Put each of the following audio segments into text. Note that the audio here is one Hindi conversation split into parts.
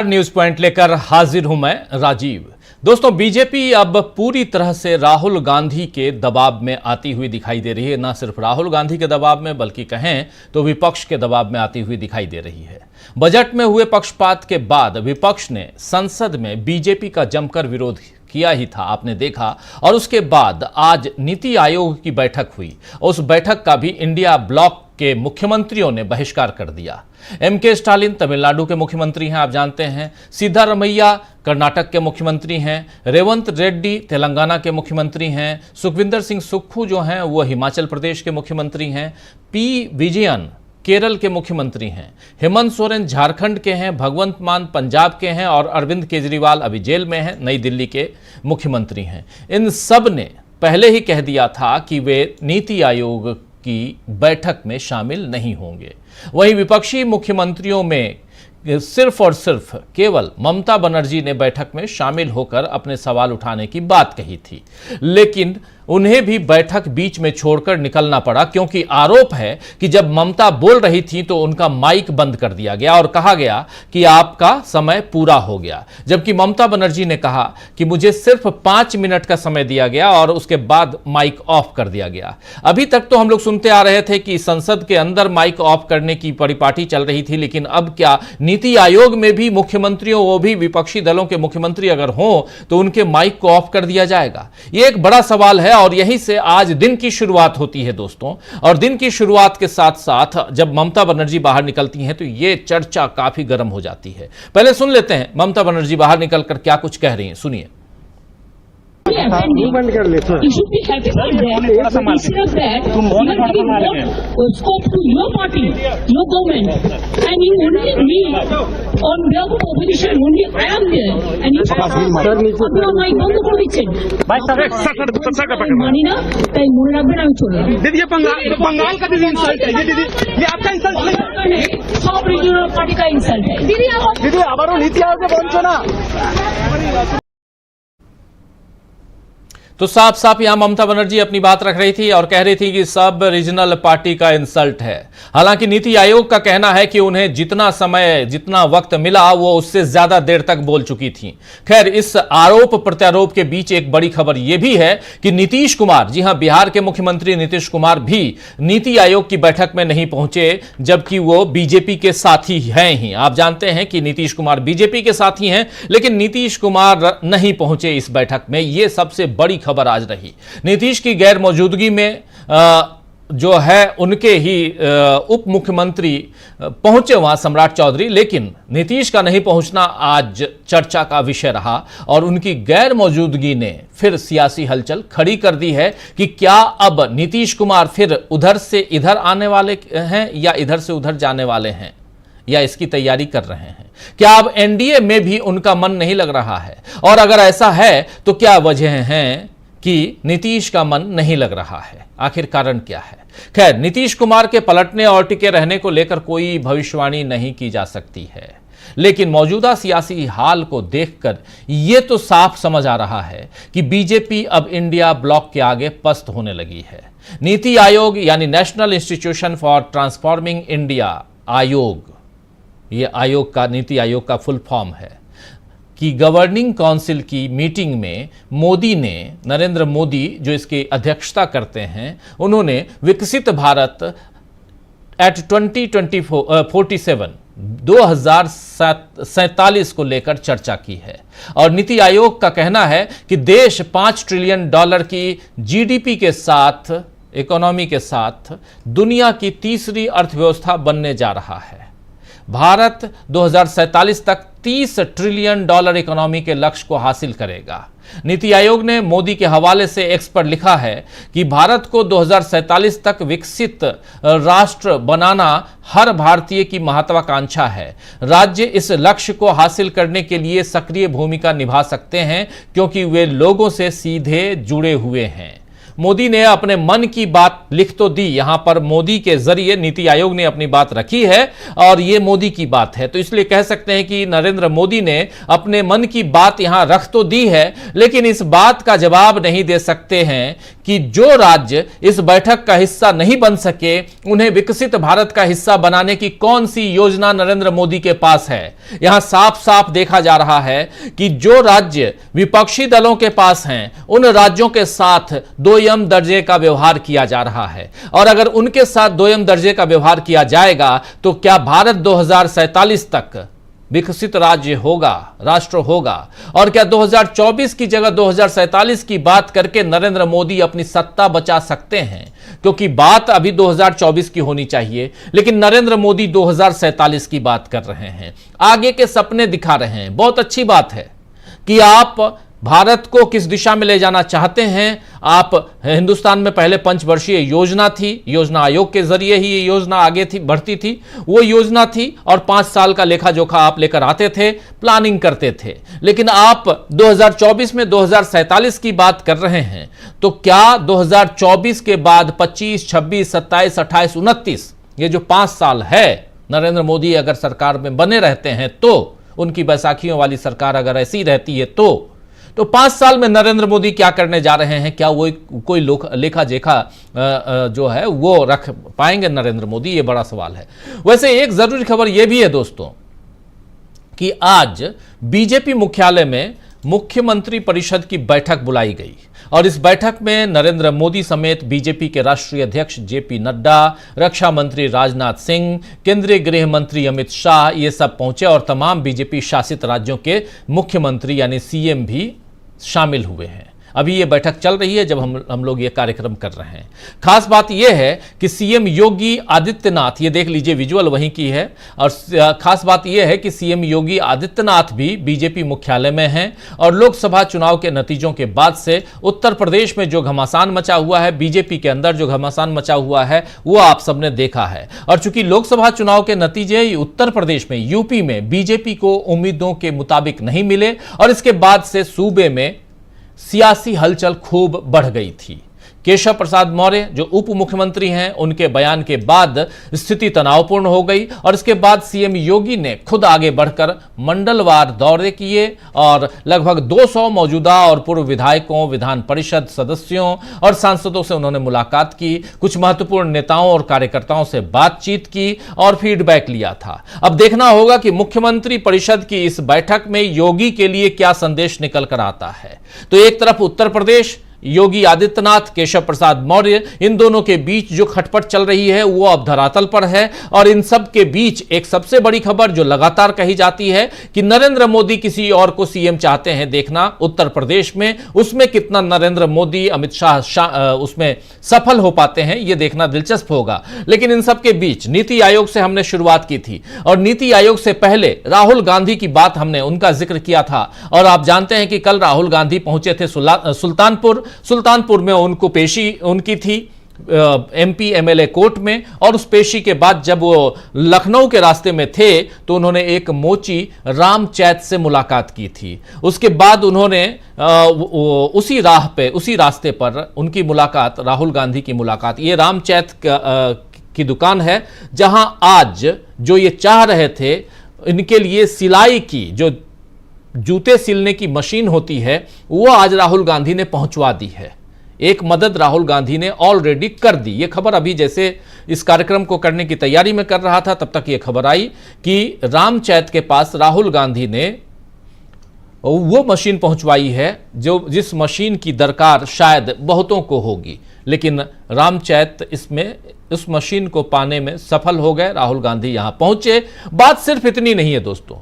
न्यूज पॉइंट लेकर हाजिर हूं मैं राजीव। दोस्तों, बीजेपी अब पूरी तरह से राहुल गांधी के दबाव में आती हुई दिखाई दे रही है। न सिर्फ राहुल गांधी के दबाव में बल्कि कहें तो विपक्ष के दबाव में आती हुई दिखाई दे रही है। बजट में हुए पक्षपात के बाद विपक्ष ने संसद में बीजेपी का जमकर विरोध किया ही था, आपने देखा। और उसके बाद आज नीति आयोग की बैठक हुई। उस बैठक का भी इंडिया ब्लॉक के मुख्यमंत्रियों ने बहिष्कार कर दिया। एमके स्टालिन तमिलनाडु के मुख्यमंत्री हैं, आप जानते हैं। सिद्धारमैया कर्नाटक के मुख्यमंत्री हैं। रेवंत रेड्डी तेलंगाना के मुख्यमंत्री हैं। सुखविंदर सिंह सुक्खू जो हैं वो हिमाचल प्रदेश के मुख्यमंत्री हैं। पी विजयन केरल के मुख्यमंत्री हैं। हेमंत सोरेन झारखंड के हैं। भगवंत मान पंजाब के हैं और अरविंद केजरीवाल अभी जेल में हैं, नई दिल्ली के मुख्यमंत्री हैं। इन सब ने पहले ही कह दिया था कि वे नीति आयोग की बैठक में शामिल नहीं होंगे। वहीं विपक्षी मुख्यमंत्रियों में सिर्फ और सिर्फ केवल ममता बनर्जी ने बैठक में शामिल होकर अपने सवाल उठाने की बात कही थी, लेकिन उन्हें भी बैठक बीच में छोड़कर निकलना पड़ा, क्योंकि आरोप है कि जब ममता बोल रही थी तो उनका माइक बंद कर दिया गया और कहा गया कि आपका समय पूरा हो गया। जबकि ममता बनर्जी ने कहा कि मुझे सिर्फ 5 मिनट का समय दिया गया और उसके बाद माइक ऑफ कर दिया गया। अभी तक तो हम लोग सुनते आ रहे थे कि संसद के अंदर माइक ऑफ करने की परिपाटी चल रही थी, लेकिन अब क्या नीति आयोग में भी मुख्यमंत्रियों, वो भी विपक्षी दलों के मुख्यमंत्री अगर हों तो उनके माइक को ऑफ कर दिया जाएगा? यह एक बड़ा सवाल है और यहीं से आज दिन की शुरुआत होती है दोस्तों। और दिन की शुरुआत के साथ साथ जब ममता बनर्जी बाहर निकलती हैं तो यह चर्चा काफी गर्म हो जाती है। पहले सुन लेते हैं ममता बनर्जी बाहर निकलकर क्या कुछ कह रही हैं, सुनिए। बंद कर लेते हैं। दीदी बंगाल का भी इंसल्ट है, दीदी ये आपका इंसल्ट नहीं, सब रीजनल पार्टी का इंसल्ट है। दीदी आबारो नीति आयोग के बंचो ना। तो साफ साफ यहां ममता बनर्जी अपनी बात रख रही थी और कह रही थी कि सब रीजनल पार्टी का इंसल्ट है। हालांकि नीति आयोग का कहना है कि उन्हें जितना समय, जितना वक्त मिला वो उससे ज्यादा देर तक बोल चुकी थी। खैर, इस आरोप प्रत्यारोप के बीच एक बड़ी खबर यह भी है कि नीतीश कुमार, जी हां, बिहार के मुख्यमंत्री नीतीश कुमार भी नीति आयोग की बैठक में नहीं पहुंचे, जबकि वो बीजेपी के साथी हैं ही। आप जानते हैं कि नीतीश कुमार बीजेपी के साथी हैं, लेकिन नीतीश कुमार नहीं पहुंचे इस बैठक में। यह सबसे बड़ी खबर आज रही। नीतीश की गैर मौजूदगी में जो है उनके ही उप मुख्यमंत्री पहुंचे वहां, सम्राट चौधरी, लेकिन नीतीश का नहीं पहुंचना आज चर्चा का विषय रहा और उनकी गैर मौजूदगी ने फिर सियासी हलचल खड़ी कर दी है कि क्या अब नीतीश कुमार फिर उधर से इधर आने वाले हैं या इधर से उधर जाने वाले हैं, या इसकी तैयारी कर रहे हैं? क्या अब एनडीए में भी उनका मन नहीं लग रहा है? और अगर ऐसा है तो क्या वजह है कि नीतीश का मन नहीं लग रहा है? आखिर कारण क्या है? खैर, नीतीश कुमार के पलटने और टिके रहने को लेकर कोई भविष्यवाणी नहीं की जा सकती है, लेकिन मौजूदा सियासी हाल को देखकर यह तो साफ समझ आ रहा है कि बीजेपी अब इंडिया ब्लॉक के आगे पस्त होने लगी है। नीति आयोग यानी national institution for transforming India आयोग, यह आयोग का, नीति आयोग का फुल फॉर्म है, कि गवर्निंग काउंसिल की मीटिंग में मोदी ने, नरेंद्र मोदी जो इसकी अध्यक्षता करते हैं, उन्होंने विकसित भारत एट 2047 को लेकर चर्चा की है। और नीति आयोग का कहना है कि देश $5 ट्रिलियन की जीडीपी के साथ, इकोनॉमी के साथ दुनिया की तीसरी अर्थव्यवस्था बनने जा रहा है। भारत 2047 तक $30 ट्रिलियन इकोनॉमी के लक्ष्य को हासिल करेगा। नीति आयोग ने मोदी के हवाले से एक्स पर लिखा है कि भारत को 2047 तक विकसित राष्ट्र बनाना हर भारतीय की महत्वाकांक्षा है। राज्य इस लक्ष्य को हासिल करने के लिए सक्रिय भूमिका निभा सकते हैं क्योंकि वे लोगों से सीधे जुड़े हुए हैं। मोदी ने अपने मन की बात लिख तो दी, यहां पर मोदी के जरिए नीति आयोग ने अपनी बात रखी है और यह मोदी की बात है, तो इसलिए कह सकते हैं कि नरेंद्र मोदी ने अपने मन की बात यहां रख तो दी है, लेकिन इस बात का जवाब नहीं दे सकते हैं कि जो राज्य इस बैठक का हिस्सा नहीं बन सके उन्हें विकसित भारत का हिस्सा बनाने की कौन सी योजना नरेंद्र मोदी के पास है। यहां साफ साफ देखा जा रहा है कि जो राज्य विपक्षी दलों के पास हैं उन राज्यों के साथ दोयम दर्जे का व्यवहार किया जा रहा है, और अगर उनके साथ दोयम दर्जे का व्यवहार किया जाएगा तो क्या भारत 2047 तक विकसित राज्य होगा, राष्ट्र होगा? और क्या 2024 की जगह 2047 की बात करके नरेंद्र मोदी अपनी सत्ता बचा सकते हैं? क्योंकि बात अभी 2024 की होनी चाहिए, लेकिन नरेंद्र मोदी 2047 की बात कर रहे हैं, आगे के सपने दिखा रहे हैं। बहुत अच्छी बात है कि आप भारत को किस दिशा में ले जाना चाहते हैं। आप हिंदुस्तान में पहले पंचवर्षीय योजना थी, योजना आयोग के जरिए ही ये योजना आगे थी बढ़ती थी, वो योजना थी और 5 साल का लेखा जोखा आप लेकर आते थे, प्लानिंग करते थे। लेकिन आप 2024 में 2047 की बात कर रहे हैं, तो क्या 2024 के बाद 25, 26, 27, 28, 29 ये जो 5 साल है नरेंद्र मोदी अगर सरकार में बने रहते हैं, तो उनकी बैसाखियों वाली सरकार अगर ऐसी रहती है तो 5 साल में नरेंद्र मोदी क्या करने जा रहे हैं? क्या वो कोई लेखा जेखा जो है वो रख पाएंगे नरेंद्र मोदी? ये बड़ा सवाल है। वैसे एक जरूरी खबर यह भी है दोस्तों कि आज बीजेपी मुख्यालय में मुख्यमंत्री परिषद की बैठक बुलाई गई और इस बैठक में नरेंद्र मोदी समेत बीजेपी के राष्ट्रीय अध्यक्ष जेपी नड्डा, रक्षा मंत्री राजनाथ सिंह, केंद्रीय गृह मंत्री अमित शाह ये सब पहुंचे और तमाम बीजेपी शासित राज्यों के मुख्यमंत्री यानी सीएम भी शामिल हुए हैं। अभी ये बैठक चल रही है जब हम लोग ये कार्यक्रम कर रहे हैं। खास बात यह है कि सीएम योगी आदित्यनाथ, ये देख लीजिए विजुअल वहीं की है, और खास बात यह है कि सीएम योगी आदित्यनाथ भी बीजेपी मुख्यालय में हैं और लोकसभा चुनाव के नतीजों के बाद से उत्तर प्रदेश में जो घमासान मचा हुआ है, बीजेपी के अंदर जो घमासान मचा हुआ है वो आप सबने देखा है। और चूंकि लोकसभा चुनाव के नतीजे उत्तर प्रदेश में, यूपी में बीजेपी को उम्मीदों के मुताबिक नहीं मिले और इसके बाद से सूबे में सियासी हलचल खूब बढ़ गई थी। केशव प्रसाद मौर्य जो उप मुख्यमंत्री हैं, उनके बयान के बाद स्थिति तनावपूर्ण हो गई और इसके बाद सीएम योगी ने खुद आगे बढ़कर मंडलवार दौरे किए और लगभग 200 मौजूदा और पूर्व विधायकों, विधान परिषद सदस्यों और सांसदों से उन्होंने मुलाकात की, कुछ महत्वपूर्ण नेताओं और कार्यकर्ताओं से बातचीत की और फीडबैक लिया था। अब देखना होगा कि मुख्यमंत्री परिषद की इस बैठक में योगी के लिए क्या संदेश निकल कर आता है। तो एक तरफ उत्तर प्रदेश, योगी आदित्यनाथ, केशव प्रसाद मौर्य, इन दोनों के बीच जो खटपट चल रही है वो अब धरातल पर है और इन सब के बीच एक सबसे बड़ी खबर जो लगातार कही जाती है कि नरेंद्र मोदी किसी और को सीएम चाहते हैं देखना उत्तर प्रदेश में, उसमें कितना नरेंद्र मोदी, अमित शाह उसमें सफल हो पाते हैं ये देखना दिलचस्प होगा। लेकिन इन सब के बीच नीति आयोग से हमने शुरुआत की थी और नीति आयोग से पहले राहुल गांधी की बात हमने उनका जिक्र किया था और आप जानते हैं कि कल राहुल गांधी पहुंचे थे सुल्तानपुर में उनको पेशी उनकी थी एमपी एमएलए कोर्ट में और उस पेशी के बाद जब वो लखनऊ के रास्ते में थे तो उन्होंने एक मोची रामचैत से मुलाकात की थी। उसके बाद उन्होंने उसी रास्ते पर उनकी मुलाकात, राहुल गांधी की मुलाकात, ये रामचैत की दुकान है जहां आज जो ये चाह रहे थे इनके लिए सिलाई की, जो जूते सिलने की मशीन होती है, वो आज राहुल गांधी ने पहुंचवा दी है। एक मदद राहुल गांधी ने ऑलरेडी कर दी। ये खबर अभी जैसे इस कार्यक्रम को करने की तैयारी में कर रहा था तब तक ये खबर आई कि रामचैत के पास राहुल गांधी ने वो मशीन पहुंचवाई है जो जिस मशीन की दरकार शायद बहुतों को होगी, लेकिन रामचैत इसमें उस मशीन को पाने में सफल हो गए। राहुल गांधी यहां पहुंचे। बात सिर्फ इतनी नहीं है दोस्तों,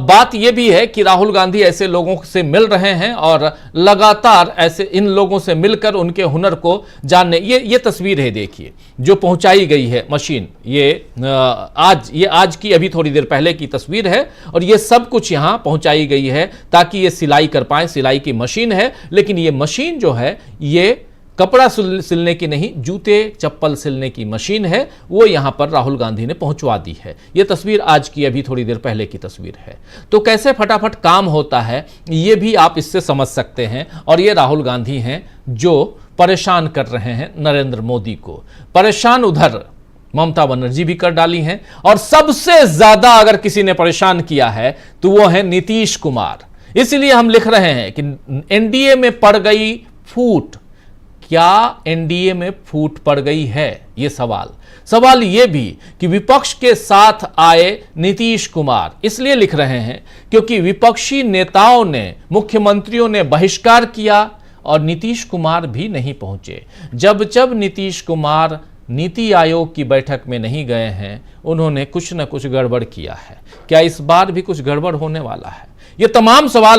बात यह भी है कि राहुल गांधी ऐसे लोगों से मिल रहे हैं और लगातार ऐसे इन लोगों से मिलकर उनके हुनर को जानने, ये तस्वीर है देखिए जो पहुंचाई गई है मशीन, ये आज की अभी थोड़ी देर पहले की तस्वीर है और ये सब कुछ यहां पहुंचाई गई है ताकि ये सिलाई कर पाए। सिलाई की मशीन है, लेकिन ये मशीन जो है ये कपड़ा सिलने की नहीं, जूते चप्पल सिलने की मशीन है, वो यहां पर राहुल गांधी ने पहुंचवा दी है। यह तस्वीर आज की अभी थोड़ी देर पहले की तस्वीर है। तो कैसे फटाफट काम होता है ये भी आप इससे समझ सकते हैं। और ये राहुल गांधी हैं जो परेशान कर रहे हैं नरेंद्र मोदी को। परेशान उधर ममता बनर्जी भी कर डाली हैं और सबसे ज्यादा अगर किसी ने परेशान किया है तो वो है नीतीश कुमार। इसलिए हम लिख रहे हैं कि एनडीए में पड़ गई फूट। क्या एनडीए में फूट पड़ गई है? ये सवाल ये भी कि विपक्ष के साथ आए नीतीश कुमार इसलिए लिख रहे हैं क्योंकि विपक्षी नेताओं ने, मुख्यमंत्रियों ने बहिष्कार किया और नीतीश कुमार भी नहीं पहुंचे। जब नीतीश कुमार नीति आयोग की बैठक में नहीं गए हैं, उन्होंने कुछ न कुछ गड़बड़ किया है। क्या इस बार भी कुछ गड़बड़ होने वाला है? ये तमाम सवाल